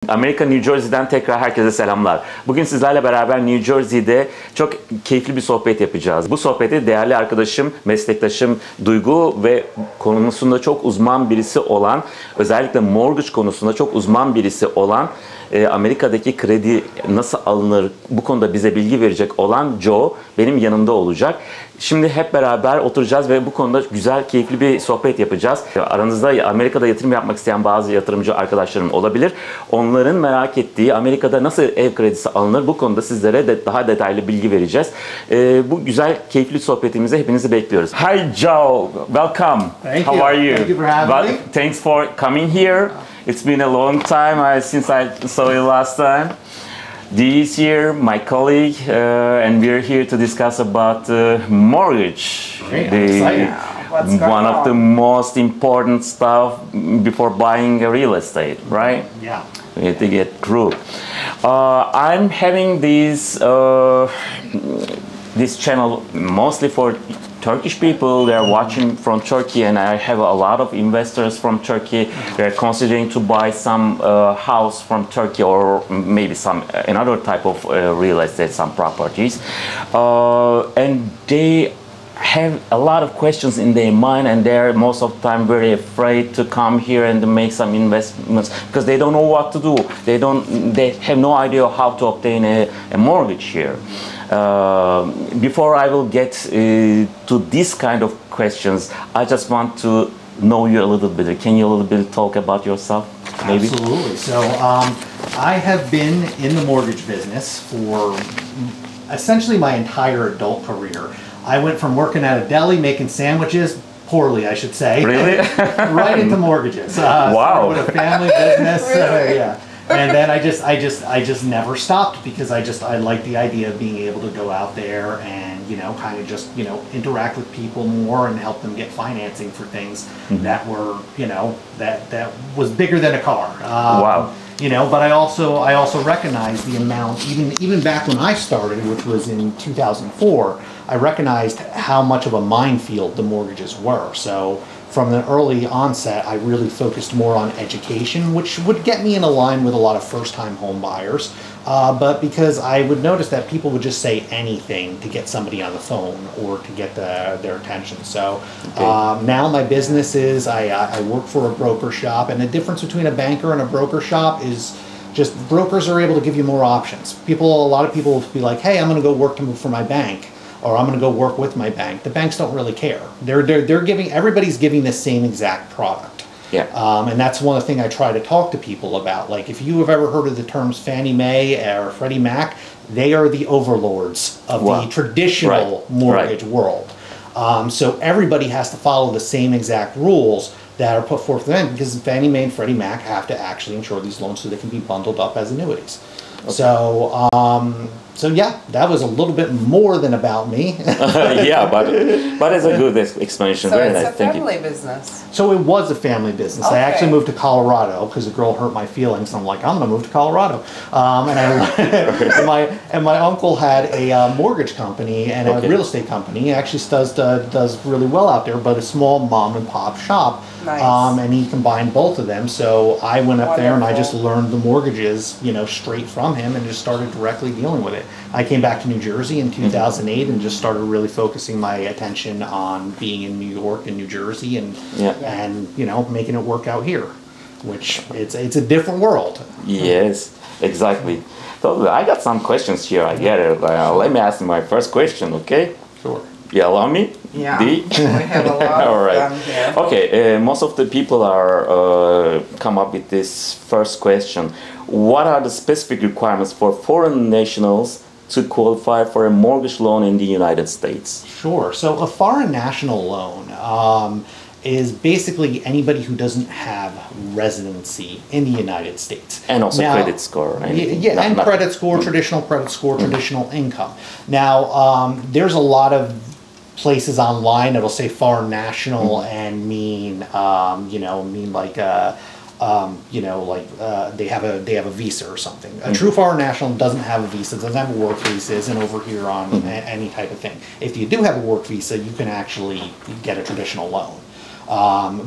Amerika New Jersey'den tekrar herkese selamlar. Bugün sizlerle beraber New Jersey'de çok keyifli bir sohbet yapacağız. Bu sohbeti değerli arkadaşım, meslektaşım Duygu ve konusunda çok uzman birisi olan, özellikle mortgage konusunda çok uzman birisi olan, Amerika'daki kredi nasıl alınır bu konuda bize bilgi verecek olan Joe benim yanımda olacak. Şimdi hep beraber oturacağız ve bu konuda güzel, keyifli bir sohbet yapacağız. Aranızda Amerika'da yatırım yapmak isteyen bazı yatırımcı arkadaşlarım olabilir. Onların merak ettiği Amerika'da nasıl ev kredisi alınır bu konuda sizlere daha detaylı bilgi vereceğiz. Bu güzel, keyifli sohbetimize hepinizi bekliyoruz. Hi Joe, welcome. Thank How you. are you? Thank you for having me. Thanks for coming here. It's been a long time since I saw you last time. Dee is here, my colleague, and we're here to discuss about mortgage. Great, I'm excited. What's going One of the on? most important stuff before buying a real estate, right? Yeah. We have to get through. I'm having this channel mostly for Turkish people. They're watching from Turkey, and I have a lot of investors from Turkey. They're considering to buy some house from Turkey, or maybe some another type of real estate, some properties, and they have a lot of questions in their mind, and they're most of the time very afraid to come here and to make some investments because they don't know what to do. They have no idea how to obtain a mortgage here. Before I will get to this kind of questions, I just want to know you a little bit. Can you a little bit talk about yourself, maybe? Absolutely. So I have been in the mortgage business for essentially my entire adult career. I went from working at a deli making sandwiches, poorly I should say, Really? right into mortgages. Wow. Started with a family business. Really? Yeah. And then I just never stopped because I like the idea of being able to go out there and kind of just interact with people more and help them get financing for things that were that was bigger than a car. Wow. But I also recognize the amount, even back when I started, which was in 2004, I recognized how much of a minefield the mortgages were. So from the early onset, I really focused more on education, which would get me in a line with a lot of first-time home buyers. But because I would notice that people would just say anything to get somebody on the phone or to get their attention. So now my business is I work for a broker shop, and the difference between a banker and a broker shop is just brokers are able to give you more options. A lot of people will be like, hey, I'm going to go work for my bank, or I'm going to go work with my bank. The banks don't really care. Everybody's giving the same exact product. Yeah. And that's one of the things I try to talk to people about. Like, if you have ever heard of the terms Fannie Mae or Freddie Mac, they are the overlords of the traditional mortgage world. So everybody has to follow the same exact rules that are put forth for them, because Fannie Mae and Freddie Mac have to actually insure these loans so they can be bundled up as annuities. Okay. So yeah, that was a little bit more than about me. Yeah, but it's a good explanation. So Very it's nice. a Thank you. family business. So it was a family business. I Okay. actually moved to Colorado because a girl hurt my feelings. I'm like, I'm going to move to Colorado. And my uncle had a mortgage company and a real estate company. He actually does really well out there, but a small mom and pop shop. Nice. And he combined both of them. So I went up there and I just Wonderful. learned the mortgages, straight from him, and just started directly dealing with it. I came back to New Jersey in 2008 and just started really focusing my attention on being in New York and New Jersey and making it work out here, which it's a different world. Yes, exactly. So I got some questions here. I get it. Let me ask my first question, okay? Sure. You allow me? Yeah. Dee? We have a lot All of right. them here. Okay. Most of the people are come up with this first question. What are the specific requirements for foreign nationals to qualify for a mortgage loan in the United States? Sure. So a foreign national loan is basically anybody who doesn't have residency in the United States. And also credit score. And credit score, traditional credit score, traditional income. Now, there's a lot of places online that'll say foreign national and mean like they have a visa or something. A true foreign national doesn't have a visa, doesn't have a work visa, isn't over here on any type of thing. If you do have a work visa, you can actually get a traditional loan.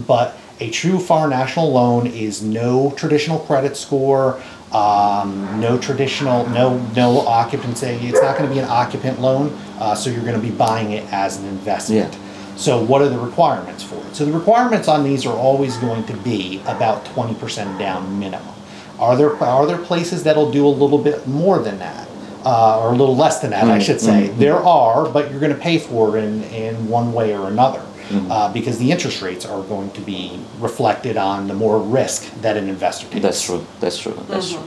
But a true foreign national loan is no traditional credit score, No traditional, no occupancy. It's not going to be an occupant loan, so you're going to be buying it as an investment. Yeah. So what are the requirements for it? So the requirements on these are always going to be about 20% down minimum. Are there places that'll do a little bit more than that? Or a little less than that, I should say. There are, but you're going to pay for it in one way or another. Because the interest rates are going to be reflected on the more risk that an investor takes. That's true. That's true. That's true.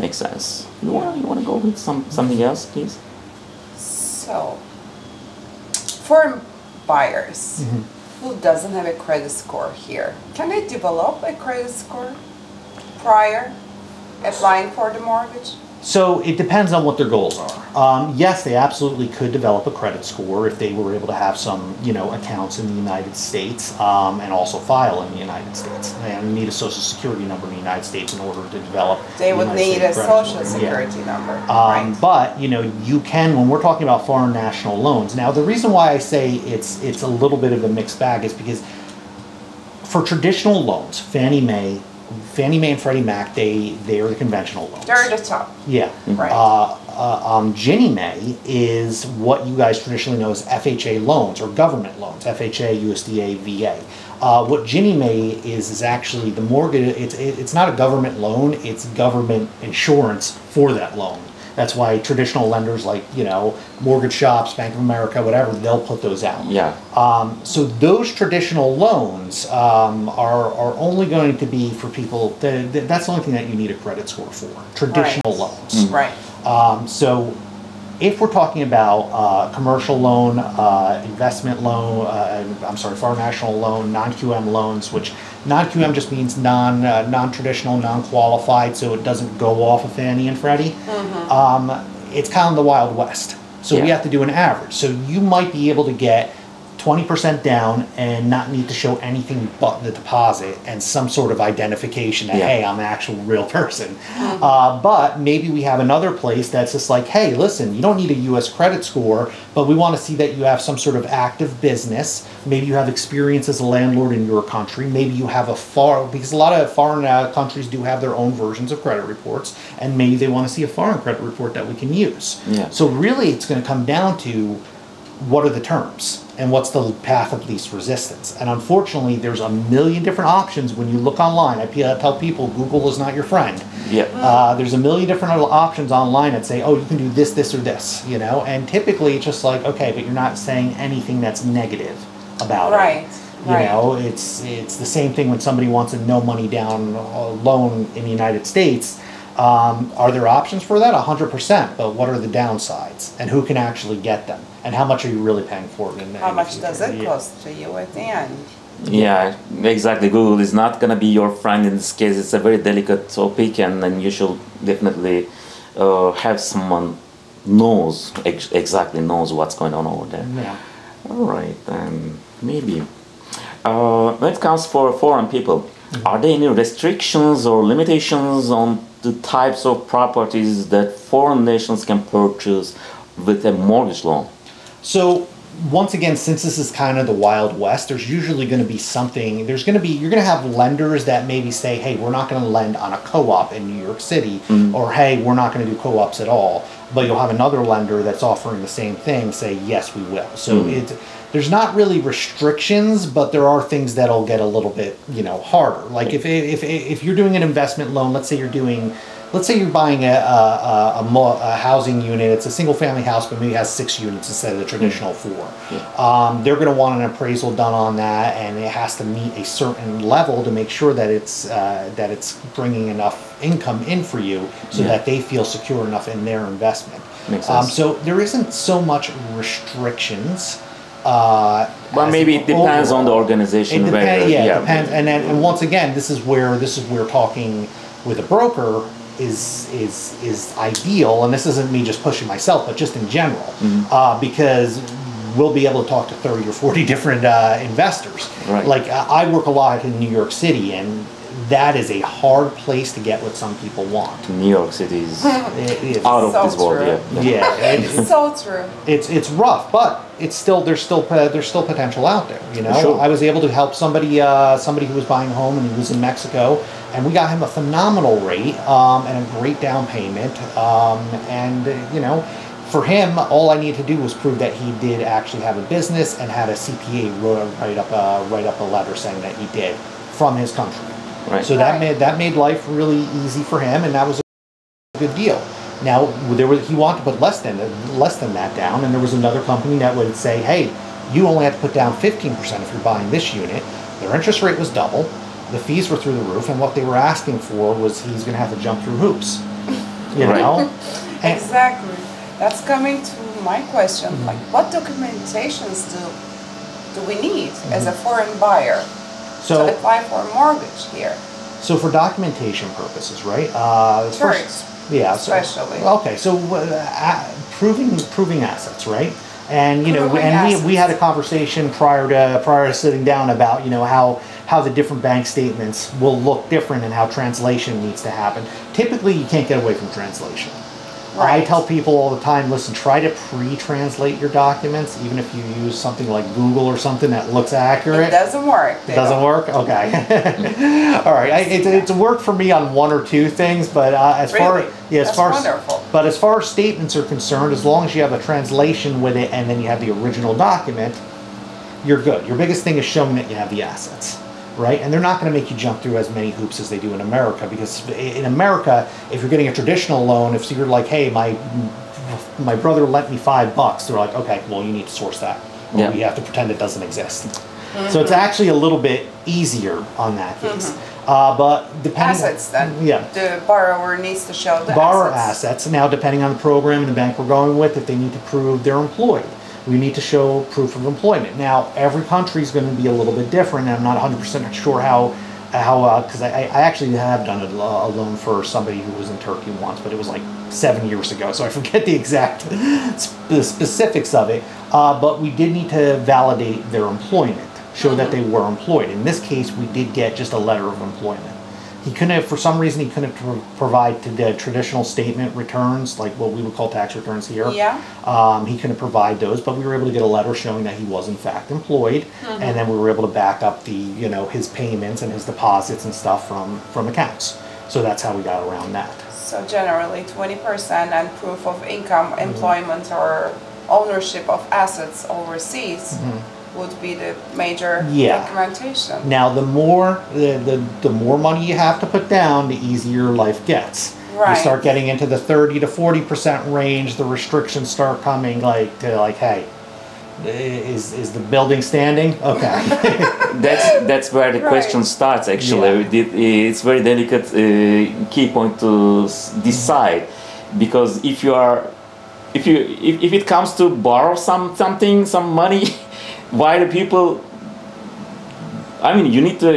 Makes sense. You want to go with something else, please? So, for buyers who doesn't have a credit score here, can they develop a credit score prior applying for the mortgage? So it depends on what their goals are. Yes, they absolutely could develop a credit score if they were able to have some, accounts in the United States and also file in the United States. And need a social security number in the United States in order to develop. They the would United need a States credit social score. Yeah. security number, right? But you can, when we're talking about foreign national loans. Now, the reason why I say it's a little bit of a mixed bag is because for traditional loans, Fannie Mae and Freddie Mac, they're the conventional loans. They're the top. Yeah. Right. Ginnie Mae is what you guys traditionally know as FHA loans or government loans, FHA, USDA, VA. What Ginnie Mae is actually the mortgage. It's not a government loan. It's government insurance for that loan. That's why traditional lenders like mortgage shops, Bank of America, whatever, they'll put those out. Yeah. So those traditional loans are only going to be for people. That's the only thing that you need a credit score for. Traditional loans. Right. So if we're talking about commercial loan, investment loan, foreign national loan, non-QM loans, which non-QM just means non-traditional, non-qualified, so it doesn't go off of Fannie and Freddie. It's kind of the Wild West. So we have to do an average. So you might be able to get 20% down and not need to show anything but the deposit and some sort of identification that, hey, I'm an actual real person. But maybe we have another place that's just like, hey, listen, you don't need a U.S. credit score, but we want to see that you have some sort of active business. Maybe you have experience as a landlord in your country. Maybe you have because a lot of foreign countries do have their own versions of credit reports, and maybe they want to see a foreign credit report that we can use. Yeah. So really it's going to come down to what are the terms and what's the path of least resistance. And unfortunately, there's a million different options when you look online. I tell people Google is not your friend. Yeah. There's a million different options online that say, oh, you can do this, this, or this, And typically it's just like, okay, but you're not saying anything that's negative about it. Right. It's the same thing when somebody wants a no money down loan in the United States. Are there options for that? 100%, but what are the downsides? And who can actually get them? And how much are you really paying for it? How much does it cost to you at the end? Yeah, exactly. Google is not going to be your friend in this case. It's a very delicate topic, and then you should definitely have someone exactly knows what's going on over there. Yeah. All right, maybe. When it comes for foreign people, are there any restrictions or limitations on the types of properties that foreign nations can purchase with a mortgage loan? So once again, since this is kind of the Wild West, there's usually going to be you're going to have lenders that maybe say, hey, we're not going to lend on a co-op in New York City, or hey, we're not going to do co-ops at all. But you'll have another lender that's offering the same thing say, yes, we will. So there's not really restrictions, but there are things that'll get a little bit, harder. Like if you're doing an investment loan, let's say you're buying a housing unit. It's a single family house, but maybe it has 6 units instead of the traditional 4. They're going to want an appraisal done on that, and it has to meet a certain level to make sure that it's bringing enough income in for you, so that they feel secure enough in their investment. Makes sense. So there isn't so much restrictions. But maybe it depends on the organization. It depends. And once again, this is where talking with a broker is ideal, and this isn't me just pushing myself, but just in general, because we'll be able to talk to 30 or 40 different investors. Right. Like I work a lot in New York City, and that is a hard place to get what some people want. New York City is It's out of So this world. true. Yeah. yeah, It's so true. it's rough, but it's still there's still potential out there. You know, Sure. I was able to help somebody who was buying a home and he was in Mexico, and we got him a phenomenal rate and a great down payment, and you know. For him, all I needed to do was prove that he did actually have a business and had a CPA write up a letter saying that he did from his country. Right. So that made life really easy for him, and that was a good deal. Now he wanted to put less than that down, and there was another company that would say, "Hey, you only have to put down 15% if you're buying this unit." Their interest rate was double, the fees were through the roof, and what they were asking for was he's going to have to jump through hoops. You Right. know. And- Exactly. That's coming to my question. Like, what documentations do we need as a foreign buyer to So, apply for a mortgage here? so for documentation purposes, right? Tourists, yeah. especially. Okay, so proving assets, right? And you know, Proving and we had a assets. conversation prior to sitting down about, you know, how the different bank statements will look different and how translation needs to happen. Typically, you can't get away from translation. I Right. tell people all the time, listen, try to pre-translate your documents, even if you use something like Google or something that looks accurate. It doesn't work. It doesn't work? Okay. All right. It's worked for me on one or two things, but as far Really? yeah, as That's far wonderful. but as far as statements are concerned, as long as you have a translation with it and then you have the original document, you're good. Your biggest thing is showing that you have the assets, right? And they're not going to make you jump through as many hoops as they do in America, because in America, if you're getting a traditional loan, if you're like, hey, my brother lent me $5, they're like, okay, well, you need to source that. Or Yeah. we have to pretend it doesn't exist. So it's actually a little bit easier on that case. But depending Assets then. Yeah. The borrower needs to show the Borrower assets. assets. Now, depending on the program and the bank we're going with, if they need to prove they're employed, we need to show proof of employment. Now, every country is going to be a little bit different, and I'm not 100% sure how because I actually have done a loan for somebody who was in Turkey once, but it was like 7 years ago, so I forget the exact specifics of it. But we did need to validate their employment, show that they were employed. In this case, we did get just a letter of employment. He couldn't have, for some reason, he couldn't provide the traditional statement returns, like what we would call tax returns here. Yeah. He couldn't provide those, but we were able to get a letter showing that he was in fact employed, and then we were able to back up the, you know, his payments and his deposits and stuff from accounts. So that's how we got around that. So generally 20% and proof of income, employment, or ownership of assets overseas would be the major Yeah. documentation. Now, the more money you have to put down, the easier life gets. You Right. start getting into the 30 to 40% range, the restrictions start coming, like hey, is the building standing? Okay. That's where the Right. question starts. Actually, it's very delicate key point to decide, because if it comes to borrow some money, why do people? I mean, you need to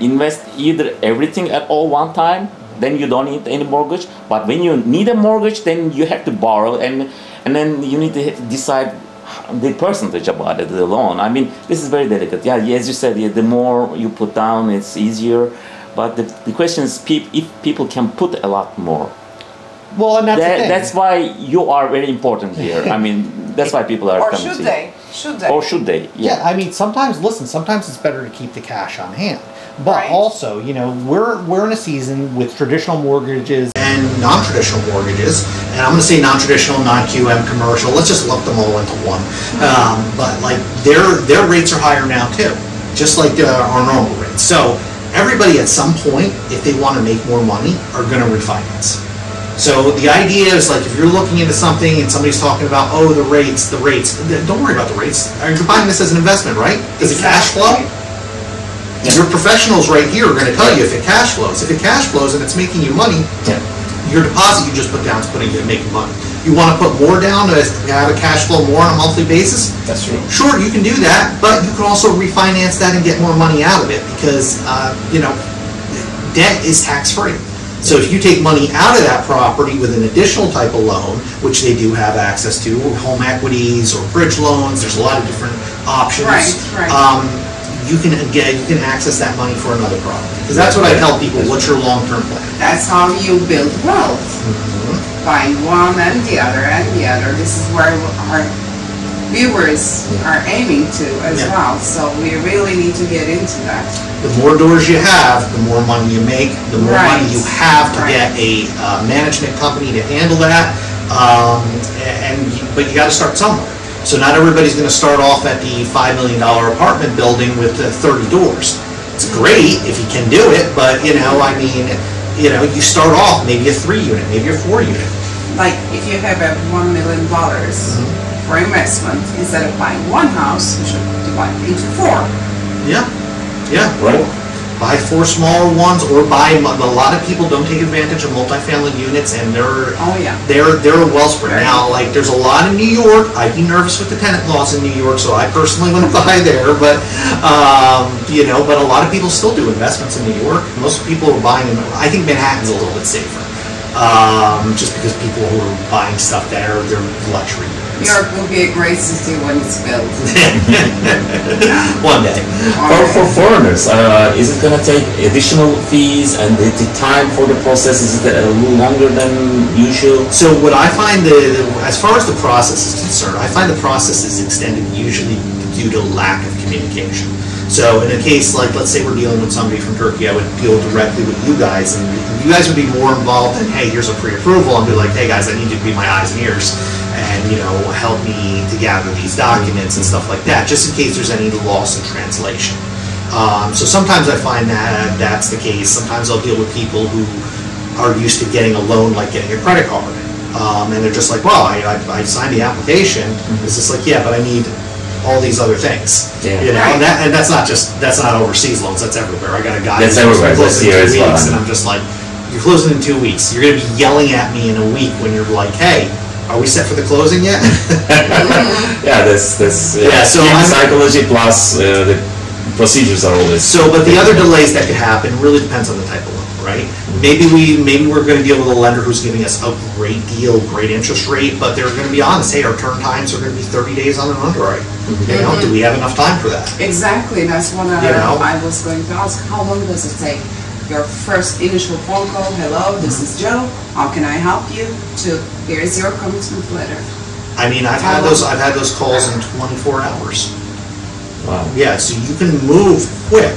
invest either everything at all one time, then you don't need any mortgage. But when you need a mortgage, then you have to borrow, and then you need to decide the percentage about it, the loan. I mean, this is very delicate. Yeah, as you said, the more you put down, it's easier. But the question is, if people can put a lot more. Well, and that's the thing. That's why you are very important here. I mean, that's why people are Or coming should to they? Should they? you. Or should they? Yeah, I mean, sometimes it's better to keep the cash on hand. But Right. also, you know, we're in a season with traditional mortgages and non-traditional mortgages, and I'm going to say non-traditional, non-QM, commercial. Let's just lump them all into one. But like their rates are higher now too, just like our normal rates. So everybody at some point, if they want to make more money, are going to refinance. So the idea is, like, if you're looking into something and somebody's talking about, oh, the rates, don't worry about the rates. You're buying this as an investment, right? Does it cash flow? Your professionals right here are going to tell you if it cash flows. If it cash flows and it's making you money, your deposit you just put down is making money. You want to put more down to have a cash flow more on a monthly basis? That's true. Sure, you can do that, but you can also refinance that and get more money out of it, because you know, debt is tax-free. So if you take money out of that property with an additional type of loan, which they do have access to, or home equities or bridge loans, there's a lot of different options. Right. you can access that money for another property. Because that's what I tell people. What's your long-term plan? That's how you build wealth. Buying one and the other and the other. This is where our viewers are aiming to as well. So we really need to get into that. The more doors you have, the more money you make, the more money you have to get a management company to handle that. But you got to start somewhere. So not everybody's going to start off at the $5 million apartment building with 30 doors. It's great if you can do it, but you you start off maybe a 3-unit, maybe a 4-unit. Like if you have a $1 million for investment, instead of buying one house, you should divide it into 4. Yeah, right. Buy 4 smaller ones, or buy. A lot of people don't take advantage of multifamily units, and they're a well spread. Now, like there's a lot in New York. I'd be nervous with the tenant laws in New York, so I personally wouldn't buy there. But but a lot of people still do investments in New York. Most people are buying them. I think Manhattan's a little bit safer, just because people who are buying stuff there, they're luxury units. New York will be a great city when it's built. One day. For foreigners, is it going to take additional fees, and the time for the process, is it a little longer than usual? So what I find, as far as the process is concerned, I find the process is extended usually due to lack of communication. So in a case like, let's say we're dealing with somebody from Turkey, I would deal directly with you guys, and you guys would be more involved in, hey, here's a pre-approval, and be like, hey guys, I need you to be my eyes and ears, and help me to gather these documents and stuff like that, just in case there's any loss in translation. So sometimes I find that that's the case. Sometimes I'll deal with people who are used to getting a loan, like getting a credit card, and they're just like, well, I signed the application. It's just like, yeah, but I need all these other things, and that's not overseas loans. That's everywhere. I got a guy that's everywhere. That's here as well. And I'm just like, you're closing in 2 weeks. You're going to be yelling at me in a week when you're like, hey, are we set for the closing yet? So psychology plus the procedures are always. So, but the other delays that could happen really depends on the type of loan, right? Maybe we're going to deal with a lender who's giving us a great deal, great interest rate, but they're going to be honest. Hey, our turn times are going to be 30 days on an underwrite. Do we have enough time for that? Exactly. That's what I was going to ask. How long does it take? Your first initial phone call, hello, this is Joe, how can I help you, to here's your commitment letter. I mean, I've had those calls in 24 hours. Wow. Yeah, so you can move quick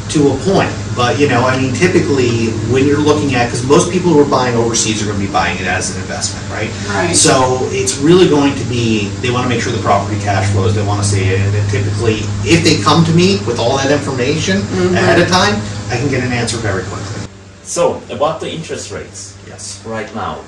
to a point, but typically when you're looking at, because most people who are buying overseas are going to be buying it as an investment, right? Right. So it's really going to be, they want to make sure the property cash flows, they want to see it, and then typically, if they come to me with all that information ahead of time, I can get an answer very quickly. So, about the interest rates. Yes. Right now,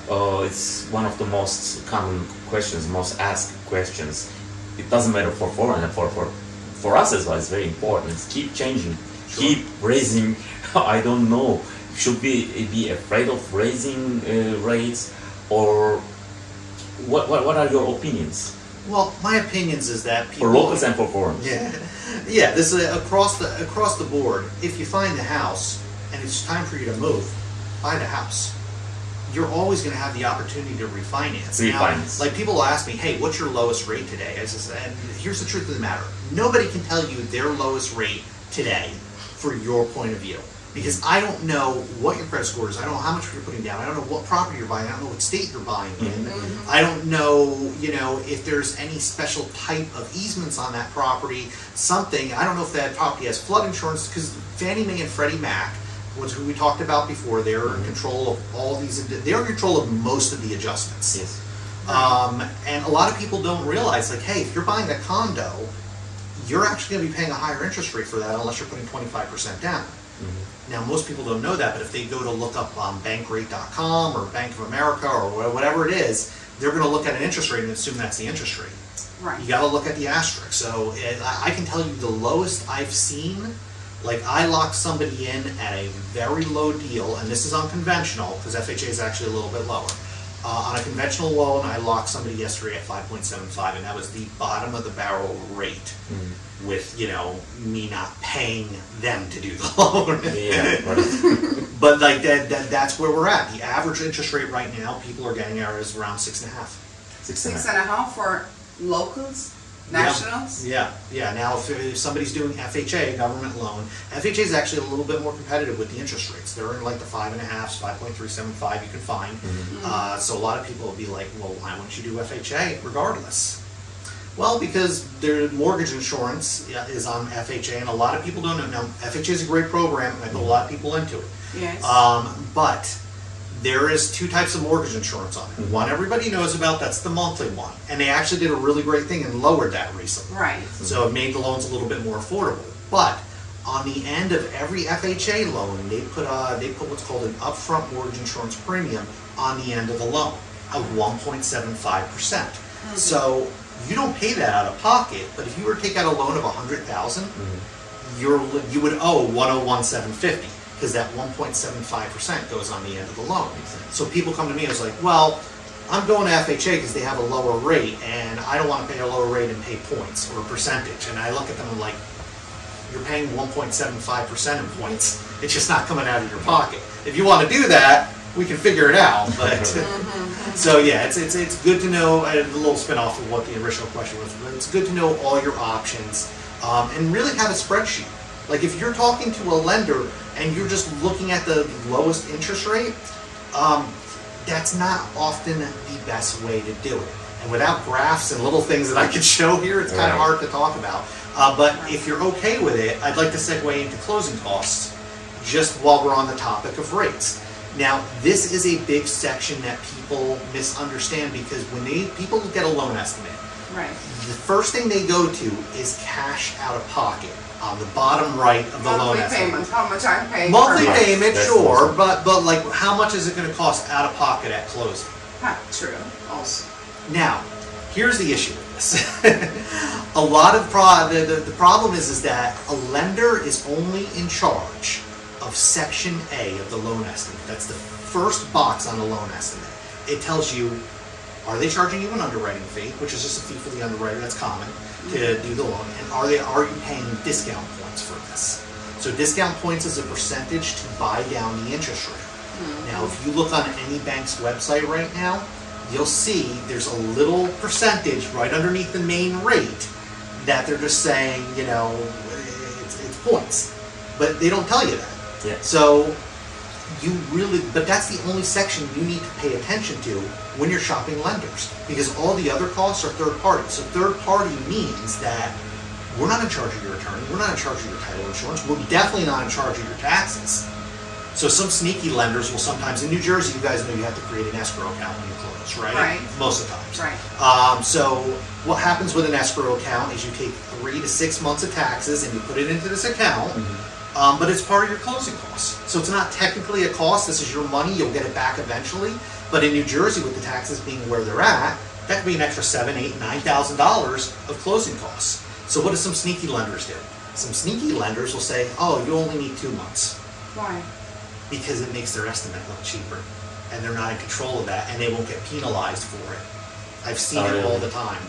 it's one of the most common questions, most asked questions. It doesn't matter for foreign, for us as well, it's very important. It's keep changing, keep raising. I don't know. Should we be afraid of raising rates, or what are your opinions? Well, my opinions is that people, for locals and for foreigners. Yeah. This is across the board. If you find the house and it's time for you to move, buy the house. You're always going to have the opportunity to refinance. Now, like people ask me, hey, what's your lowest rate today? And here's the truth of the matter. Nobody can tell you their lowest rate today for your point of view. Because I don't know what your credit score is. I don't know how much you're putting down. I don't know what property you're buying. I don't know what state you're buying in. I don't know, if there's any special type of easements on that property, something. I don't know if that property has flood insurance, because Fannie Mae and Freddie Mac, which who we talked about before, they're in control of all these. They're in control of most of the adjustments. Yes. And a lot of people don't realize, like, hey, if you're buying a condo, you're actually going to be paying a higher interest rate for that unless you're putting 25% down. Now, most people don't know that, but if they go to look up on bankrate.com or Bank of America or whatever it is, they're going to look at an interest rate and assume that's the interest rate. Right. You got to look at the asterisk. So I can tell you the lowest I've seen, like I locked somebody in at a very low deal, and this is unconventional because FHA is actually a little bit lower. On a conventional loan, I locked somebody yesterday at 5.75, and that was the bottom of the barrel rate, with me not paying them to do the loan. But like that's where we're at. The average interest rate right now, people are getting is around 6.5. 6.5 for locals. Nationals? Yeah. Now, if somebody's doing FHA, government loan, FHA is actually a little bit more competitive with the interest rates. They're in like the 5.5, 5.375 you can find. So a lot of people will be like, well, why wouldn't you do FHA regardless? Well, because their mortgage insurance is on FHA, and a lot of people don't know. Now, FHA is a great program, and I put a lot of people into it. Yes. But there is two types of mortgage insurance on it. One everybody knows about, that's the monthly one. And they actually did a really great thing and lowered that recently. Right. So it made the loans a little bit more affordable. But on the end of every FHA loan, they put what's called an upfront mortgage insurance premium on the end of the loan of 1.75%. So you don't pay that out of pocket, but if you were to take out a loan of $100,000, you would owe $101,750 because that 1.75% goes on the end of the loan. So people come to me and it's like, well, I'm going to FHA because they have a lower rate, and I don't want to pay a lower rate and pay points or a percentage. And I look at them and like, you're paying 1.75% in points. It's just not coming out of your pocket. If you want to do that, we can figure it out. But so yeah, it's good to know. A little spin off of what the original question was, but it's good to know all your options and really have a spreadsheet. Like if you're talking to a lender and you're just looking at the lowest interest rate, that's not often the best way to do it. And without graphs and little things that I could show here, it's kind of hard to talk about. But if you're okay with it, I'd like to segue into closing costs just while we're on the topic of rates. Now, this is a big section that people misunderstand because when people get a loan estimate, Right. the first thing they go to is cash out of pocket on the bottom right of the loan estimate. Monthly payment, how much I'm paying. Monthly per month. payment, That's sure, awesome. but like how much is it going to cost out of pocket at closing? True, also. Now, here's the issue with this. A lot of the problem is that a lender is only in charge of Section A of the loan estimate. That's the first box on the loan estimate. It tells you, are they charging you an underwriting fee, which is just a fee for the underwriter, that's common to do the loan, and are you paying discount points for this? So discount points is a percentage to buy down the interest rate. Now, if you look on any bank's website right now, you'll see there's a little percentage right underneath the main rate that they're just saying, you know, it's points. But they don't tell you that. Yeah. So but that's the only section you need to pay attention to when you're shopping lenders, because all the other costs are third party. So third party means that we're not in charge of your attorney, we're not in charge of your title insurance, we're definitely not in charge of your taxes. So some sneaky lenders will sometimes, in New Jersey, you guys know you have to create an escrow account when you close, right? Right. Most of the times. Right. So what happens with an escrow account is you take 3 to 6 months of taxes and you put it into this account, but it's part of your closing costs. So it's not technically a cost, this is your money, you'll get it back eventually, but in New Jersey with the taxes being where they're at, that could be an extra $7,000, $8,000, $9,000 of closing costs. So what do some sneaky lenders do? Some sneaky lenders will say, oh, you only need 2 months. Why? Because it makes their estimate look cheaper, and they're not in control of that, and they won't get penalized for it. I've seen it all the time.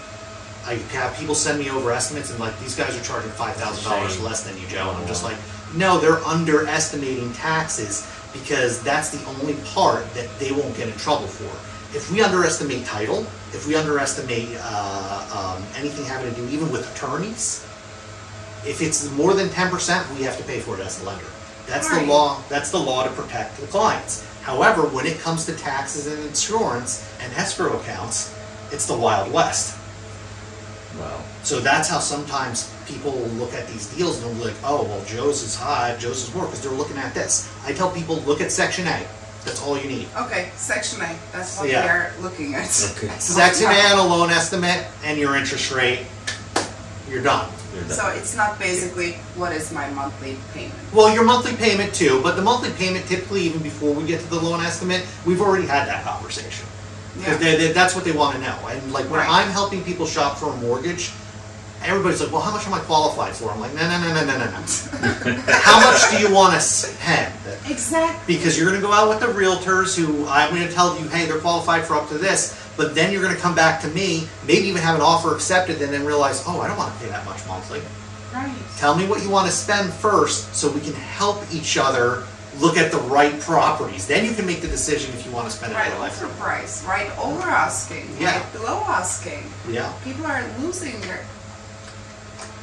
I have people send me over estimates, and like, these guys are charging $5,000 less than you, Joe. And I'm just like, no, they're underestimating taxes because that's the only part that they won't get in trouble for. If we underestimate title, if we underestimate anything having to do even with attorneys, if it's more than 10%, we have to pay for it as a lender. That's the law. That's the law to protect the clients. However, when it comes to taxes and insurance and escrow accounts, it's the Wild West. Wow. So that's how sometimes people will look at these deals and they'll be like, oh, well, Joe's is high, Joe's is more, because they're looking at this. I tell people, look at Section A. That's all you need. Okay, Section A. That's what Yeah. we are looking at. Okay. Section A on a loan estimate and your interest rate, you're done. So it's not basically what is my monthly payment. Well, your monthly payment too, but the monthly payment typically, even before we get to the loan estimate, we've already had that conversation. Yeah. That's what they want to know. And like when Right. I'm helping people shop for a mortgage, everybody's like, well, how much am I qualified for? I'm like, no. How much do you want to spend? Exactly. Because you're going to go out with the realtors who I'm going to tell you, hey, they're qualified for up to this, but then you're going to come back to me, maybe even have an offer accepted, and then realize, oh, I don't want to pay that much monthly. Right. Tell me what you want to spend first so we can help each other look at the right properties. Then you can make the decision if you want to spend it Right or less. overprice, right over asking, Yeah. right below asking. Yeah. People are losing their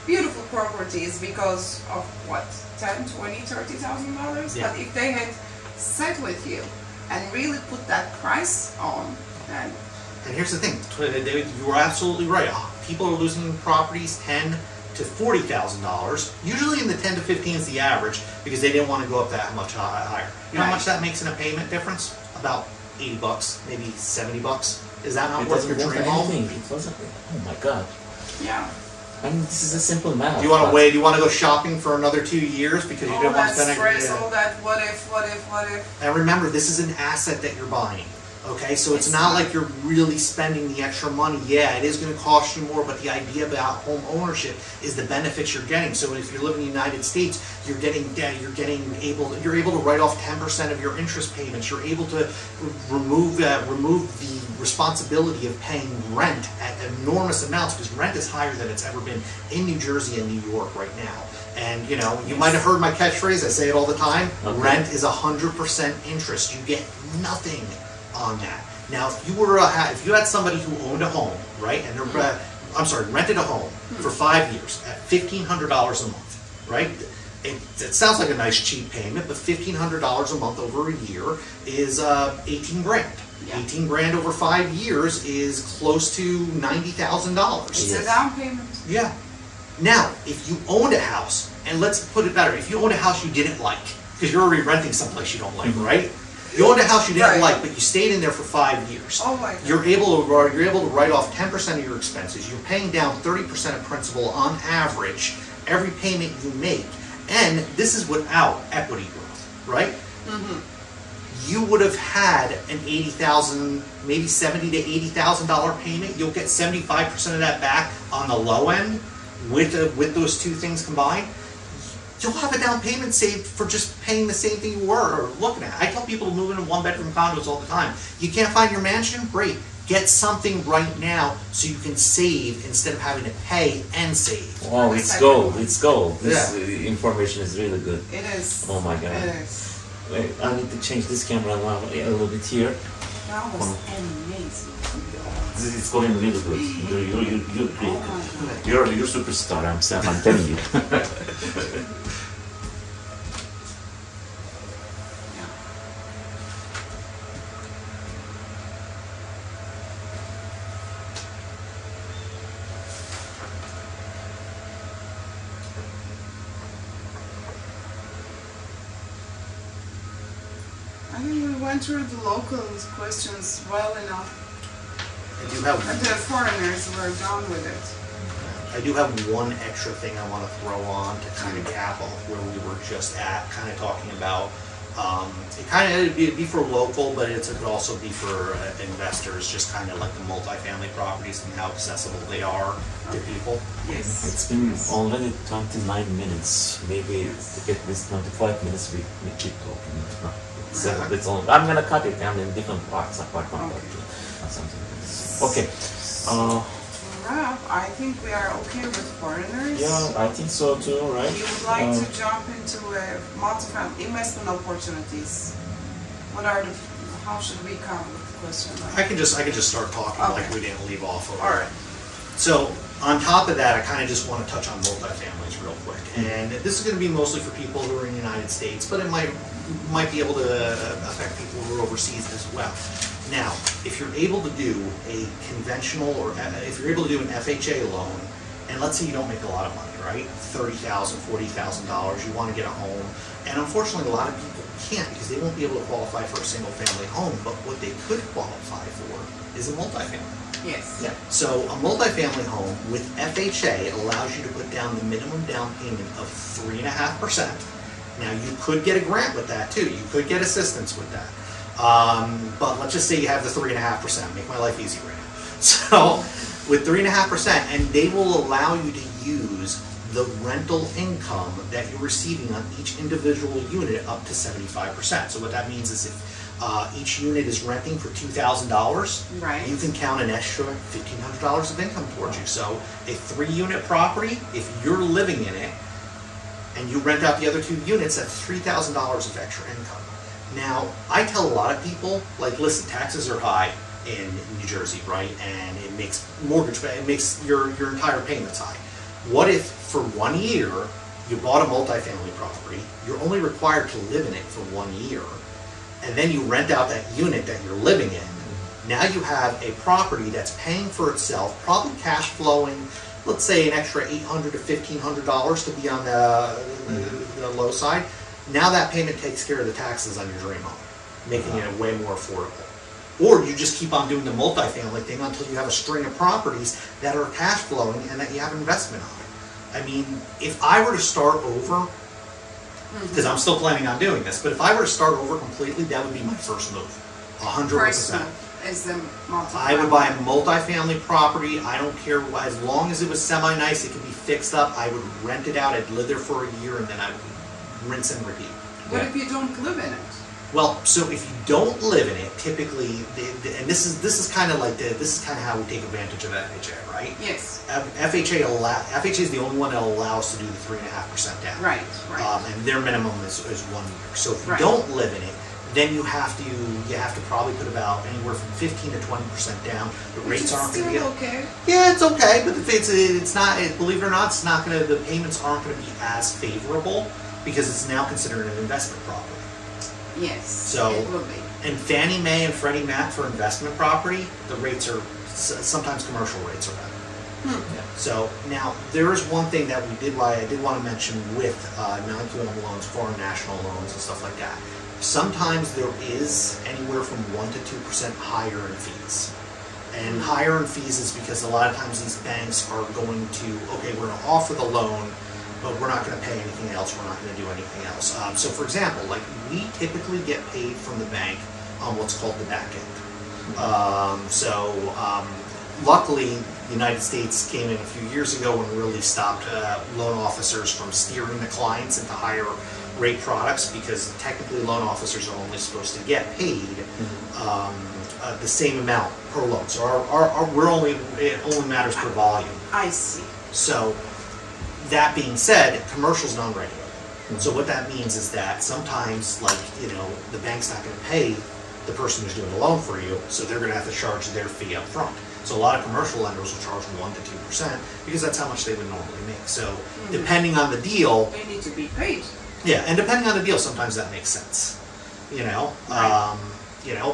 beautiful properties because of what, 10, 20, $30,000. Yeah. But if they had sat with you and really put that price on, then And here's the thing, David, you were absolutely right. People are losing properties $10,000 to $40,000. Usually in the 10 to 15 is the average because they didn't want to go up that much higher. You know how Right. much that makes in a payment difference? About $80, maybe $70. Is that not It worth your doesn't work dream home? anything. It wasn't. Oh my God. yeah. I mean, this is a simple math. Do you want to but- wait? Do you want to go shopping for another 2 years because you All didn't want that to spend stress, yeah. all that what if. And remember, this is an asset that you're buying. Okay, so it's not like you're really spending the extra money. Yeah, it is going to cost you more, but the idea about home ownership is the benefits you're getting. So if you're living in the United States, you're able to write off 10% of your interest payments. You're able to remove the responsibility of paying rent at enormous amounts because rent is higher than it's ever been in New Jersey and New York right now. And you know, you might have heard my catchphrase. I say it all the time. Okay. Rent is 100% interest. You get nothing on that. Now, if you had somebody who owned a home, right, and rented a home for 5 years at $1,500 a month, right? It sounds like a nice cheap payment, but $1,500 a month over a year is 18 grand. Yeah. 18 grand over 5 years is close to $90,000. It's Yes. a down payment. Yeah. Now, if you owned a house, and let's put it better, if you owned a house you didn't like, because you're already renting someplace you don't like, right? You owned a house you didn't Right. like, but you stayed in there for 5 years. Oh my God. You're able to write off 10% of your expenses. You're paying down 30% of principal on average every payment you make, and this is without equity growth, right? You would have had an $80,000, maybe $70,000 to $80,000 payment. You'll get 75% of that back on the low end with those two things combined. You'll have a down payment saved for just paying the same thing you were looking at. I tell people to move into one-bedroom condos all the time. You can't find your mansion? Great. Get something right now so you can save instead of having to pay and save. Wow, it's gold. It's gold. This Yeah. information is really good. It is. Oh my God. It is. Wait, I need to change this camera now a little bit here. That was amazing. This is going really good. You're great. Oh my God. You're a superstar. I'm telling you. I think we went through the locals' questions well enough. I do have And the foreigners were done with it. I do have one extra thing I want to throw on to kind of cap off where we were just at, kind of talking about. It'd be for local, but it could also be for investors, just kind of like the multifamily properties and how accessible they are to people. Yes. It's been already 29 minutes. Maybe to get this 25 minutes, we keep talking. It's all, I'm gonna cut it down in different parts, apart from that. Or something. Okay. Wrap, I think we are okay with foreigners. Yeah, I think so too, right? You would like to jump into multifamily investment opportunities. How should we come with the question? I can just start talking like Okay. we didn't leave off of it. All right. So on top of that, I kind of just want to touch on multifamilies real quick. And this is going to be mostly for people who are in the United States, but it might be able to affect people who are overseas as well. Now, if you're able to do a conventional, or if you're able to do an FHA loan, and let's say you don't make a lot of money, right? $30,000, $40,000, you want to get a home, and unfortunately a lot of people can't because they won't be able to qualify for a single family home, but what they could qualify for is a multifamily. Yes. Yeah. So a multifamily home with FHA allows you to put down the minimum down payment of 3.5%. Now you could get a grant with that too. You could get assistance with that. But let's just say you have the 3.5%. Make my life easy right now. So with 3.5%, and they will allow you to use the rental income that you're receiving on each individual unit up to 75%. So what that means is if each unit is renting for $2,000, Right. you can count an extra $1,500 of income towards you. So a 3-unit property, if you're living in it, and you rent out the other 2 units, that's $3,000 of extra income. Now, I tell a lot of people, like, listen, taxes are high in New Jersey, right? And it makes your entire payments high. What if for 1 year you bought a multifamily property, you're only required to live in it for 1 year, and then you rent out that unit that you're living in. Now you have a property that's paying for itself, probably cash flowing, let's say an extra $800 to $1,500 to be on the low side. Now that payment takes care of the taxes on your dream home, making it way more affordable. Or you just keep on doing the multifamily thing until you have a string of properties that are cash flowing and that you have investment on. I mean, if I were to start over, because I'm still planning on doing this, but if I were to start over completely, that would be my first move, 100%. Is the multifamily. I would buy a multifamily property. I don't care, as long as it was semi-nice, it could be fixed up. I would rent it out. I'd live there for a year, and then I would rinse and repeat. What if you don't live in it? Well, so if you don't live in it, typically, and this is kind of like this is kind of how we take advantage of FHA, right? Yes. FHA is the only one that will allow us to do the 3.5% down. Right. And their minimum is 1 year. So if you Right. don't live in it, then you have to probably put about anywhere from 15 to 20% down. The rates aren't going to be okay. Yeah, it's okay, but it's not. Believe it or not, it's not going to. The payments aren't going to be as favorable because it's now considered an investment property. Yes. So, it will be. And Fannie Mae and Freddie Mac for investment property, the rates are sometimes commercial rates are better. Yeah. So now there is one thing that I did want to mention with non-QM loans, foreign national loans, and stuff like that. Sometimes there is anywhere from 1 to 2% higher in fees. And higher in fees is because a lot of times these banks are going to, okay, we're going to offer the loan, but we're not going to pay anything else. We're not going to do anything else. So for example, like we typically get paid from the bank on what's called the back end. Luckily, the United States came in a few years ago and really stopped loan officers from steering the clients into higher rate products, because technically loan officers are only supposed to get paid the same amount per loan. So it only matters per volume. I see. So that being said, commercial's non-regulated. So what that means is that sometimes, like, the bank's not going to pay the person who's doing the loan for you, so they're going to have to charge their fee up front. So a lot of commercial lenders will charge 1 to 2% because that's how much they would normally make. So depending on the deal, They need to be paid. yeah, and depending on the deal, sometimes that makes sense. Right.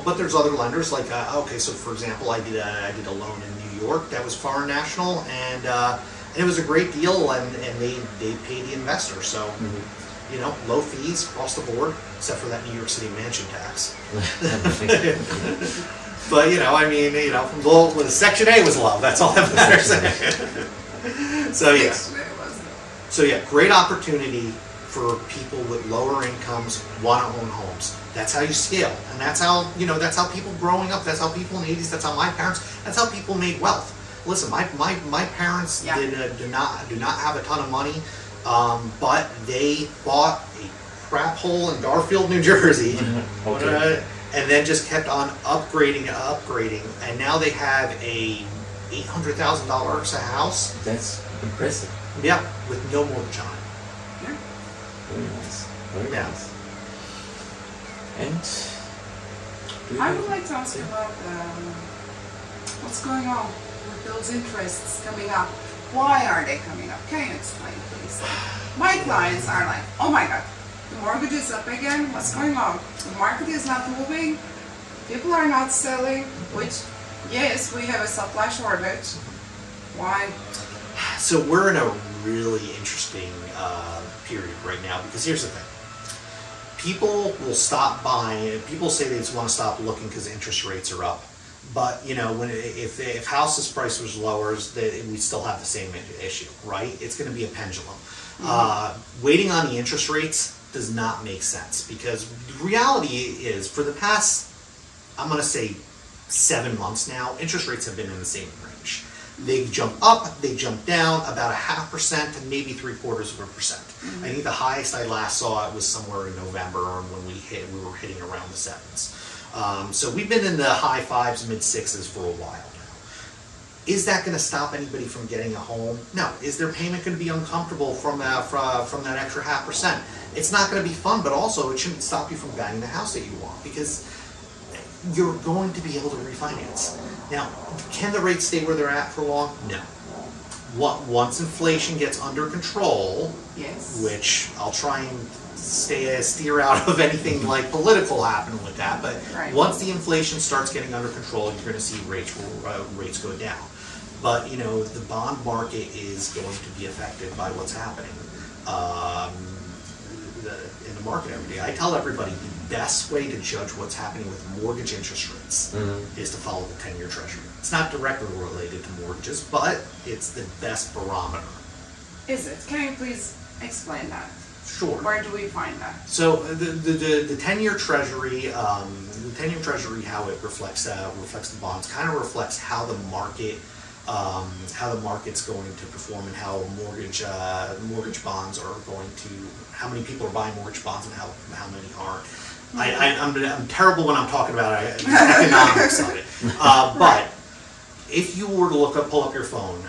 But there's other lenders like okay, so for example, I did a loan in New York that was foreign national, and it was a great deal, and they paid the investor. So low fees across the board, except for that New York City mansion tax. But well, the Section A was low. That's all that matters. So yeah, great opportunity for people with lower incomes want to own homes. That's how you scale, and that's how people growing up. That's how people in the 80s. That's how my parents. That's how people made wealth. Listen, my parents do not have a ton of money, but they bought a crap hole in Garfield, New Jersey. Okay. And then just kept on upgrading, and now they have a $800,000 house. That's impressive. Yeah, with no mortgage on it. Yeah. Very nice. Very nice. And I would like to ask you about what's going on with those interests coming up. Why are they coming up? Can you explain, please? My clients are like, oh my God, the mortgage is up again. What's going on? The market is not moving. People are not selling, which, yes, we have a supply shortage. Why? So we're in a really interesting period right now, because here's the thing. People will stop buying. People say they just want to stop looking because interest rates are up. But if houses price was lower, we still have the same issue, right? It's going to be a pendulum. Waiting on the interest rates does not make sense, because the reality is, for the past, I'm going to say 7 months now, interest rates have been in the same range. They jump up, they jump down about 0.5% to maybe 0.75%. I think the highest I last saw it was somewhere in November, when we were hitting around the 7s. So we've been in the high 5s, mid 6s for a while now. Is that going to stop anybody from getting a home? No. Is their payment going to be uncomfortable from that extra 0.5%? It's not going to be fun, but also it shouldn't stop you from buying the house that you want, because you're going to be able to refinance. Now, can the rates stay where they're at for long? No. once inflation gets under control, Yes. which I'll try and steer out of anything like political happening with that, but Right. once the inflation starts getting under control, you're going to see rates go down. But the bond market is going to be affected by what's happening in the market every day. I tell everybody the best way to judge what's happening with mortgage interest rates is to follow the 10-year Treasury. It's not directly related to mortgages, but it's the best barometer. Is it? Can you please explain that? Sure. Where do we find that? So the 10-year Treasury, how it reflects the bonds, kind of reflects how the market's going to perform and how mortgage bonds are going to, how many people are buying mortgage bonds and how many aren't. I'm terrible when I'm talking about the economics of it, but if you were to pull up your phone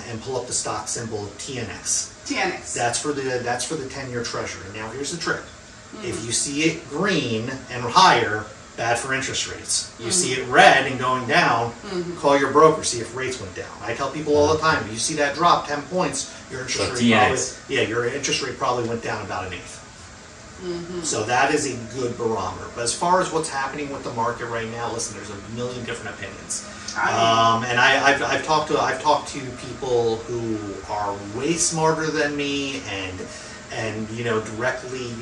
and pull up the stock symbol TNX. TNX. That's for the 10-year Treasury. Now here's the trick: if you see it green and higher, bad for interest rates. You see it red and going down, call your broker, see if rates went down. I tell people all the time: if you see that drop 10 points, your interest rate probably went down about 1/8. So that is a good barometer. But as far as what's happening with the market right now, listen, there's a million different opinions. And I've talked to people who are way smarter than me and directly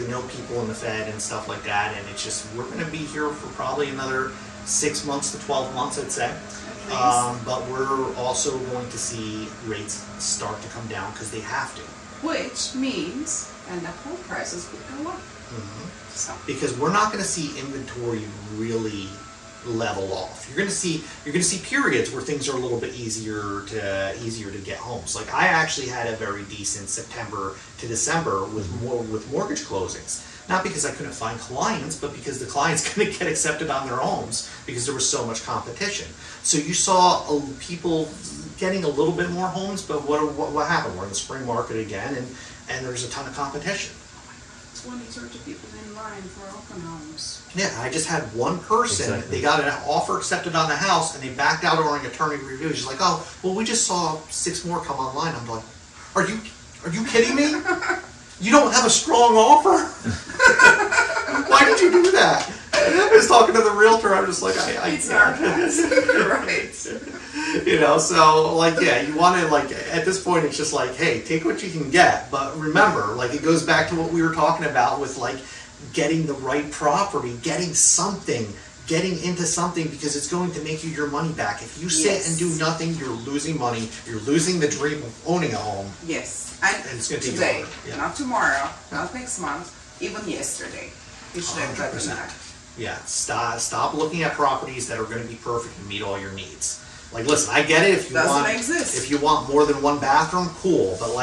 know people in the Fed and stuff like that. And it's just, we're going to be here for probably another 6 months to 12 months, I'd say. But we're also going to see rates start to come down because they have to. Which means, and the home prices would go up. So. Because we're not going to see inventory really level off. You're going to see periods where things are a little bit easier to get homes. Like I actually had a very decent September to December with mortgage closings. Not because I couldn't find clients, but because the clients couldn't get accepted on their homes because there was so much competition. So you saw people getting a little bit more homes, but what happened? We're in the spring market again, and there's a ton of competition. 20, 30 people in line for open homes. Yeah, I just had one person, They got an offer accepted on the house, and they backed out during attorney review. She's like, oh, well, we just saw 6 more come online. I'm like, are you kidding me? You don't have a strong offer? Why did you do that? I was talking to the realtor. I'm just like, It's our tax. Right. So you want to at this point, it's just like, hey, take what you can get. But remember, it goes back to what we were talking about with getting the right property, getting into something because it's going to make you your money back. If you sit and do nothing, you're losing money. You're losing the dream of owning a home. Yes. And it's going to take today, longer. not tomorrow, not next month, even yesterday. You should have done that. Yeah, stop looking at properties that are going to be perfect and meet all your needs. Listen, I get it. If you want more than one bathroom, cool. But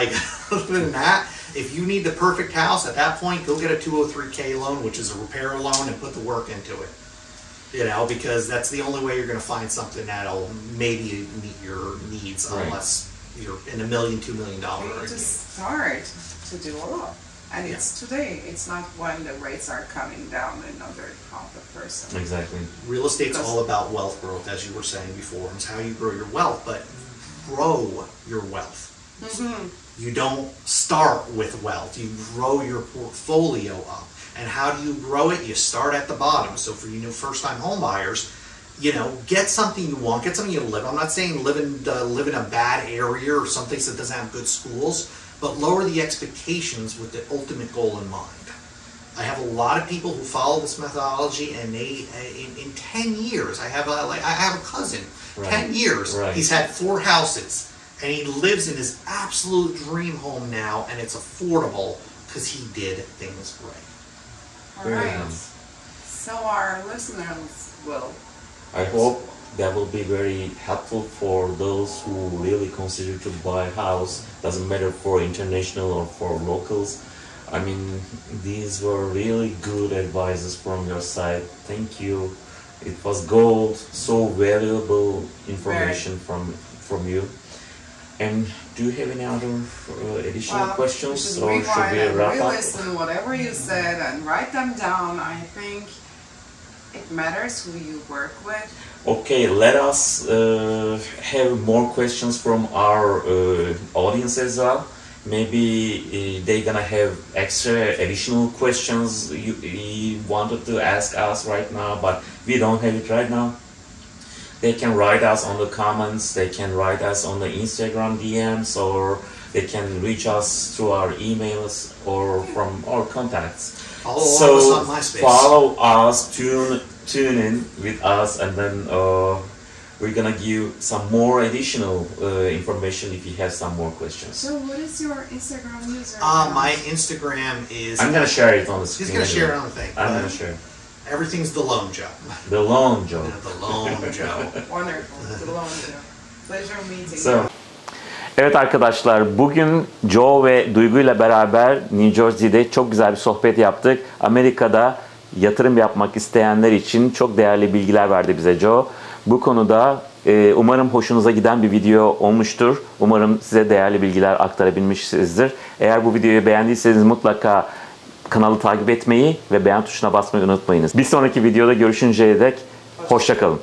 other than that, if you need the perfect house, at that point, go get a 203K loan, which is a repair loan, and put the work into it. Because that's the only way you're going to find something that'll maybe meet your needs, unless you're in $1 million, $2 million. You need to start to do a lot. And it's today. It's not when the rates are coming down in order to help the person. Exactly. Real estate's all about wealth growth, as you were saying before. It's how you grow your wealth, but grow your wealth. You don't start with wealth. You grow your portfolio up. And how do you grow it? You start at the bottom. So for you new first-time home buyers, get something you want, get something you live. I'm not saying live in a bad area or someplace that doesn't have good schools, but lower the expectations with the ultimate goal in mind. I have a lot of people who follow this methodology, and they, in 10 years, I have a cousin, 10 years, he's had 4 houses, and he lives in his absolute dream home now, and it's affordable because he did things right. All right. So our listeners will. I hope that will be very helpful for those who really consider to buy a house. Doesn't matter for international or for locals. I mean, these were really good advices from your side. Thank you. It was gold, so valuable information from you. And do you have any other additional questions, or should we wrap up? Re-listen whatever you said and write them down. I think it matters who you work with. Okay, let us have more questions from our audience as well. Maybe they're gonna have extra additional questions you wanted to ask us right now, but we don't have it right now. They can write us on the comments, they can write us on the Instagram DMs, or they can reach us through our emails or from our contacts. Follow us on MySpace. Follow us, tune in with us, and then we're gonna give some more additional information if you have some more questions. So what is your Instagram user? My Instagram is... I'm gonna share it on the screen. He's going to share it on the thing. I'm gonna share. Everything's The Lone Joe. The Lone Joe. The Lone Joe. Wonderful. The Lone Joe. Pleasure meeting So, you. evet arkadaşlar, bugün Joe ve Duygu ile beraber New Jersey'de çok güzel bir sohbet yaptık. Amerika'da yatırım yapmak isteyenler için çok değerli bilgiler verdi bize Joe. Bu konuda umarım hoşunuza giden bir video olmuştur. Umarım size değerli bilgiler aktarabilmişizdir. Eğer bu videoyu beğendiyseniz mutlaka kanalı takip etmeyi ve beğen tuşuna basmayı unutmayınız. Bir sonraki videoda görüşünceye dek hoşça kalın.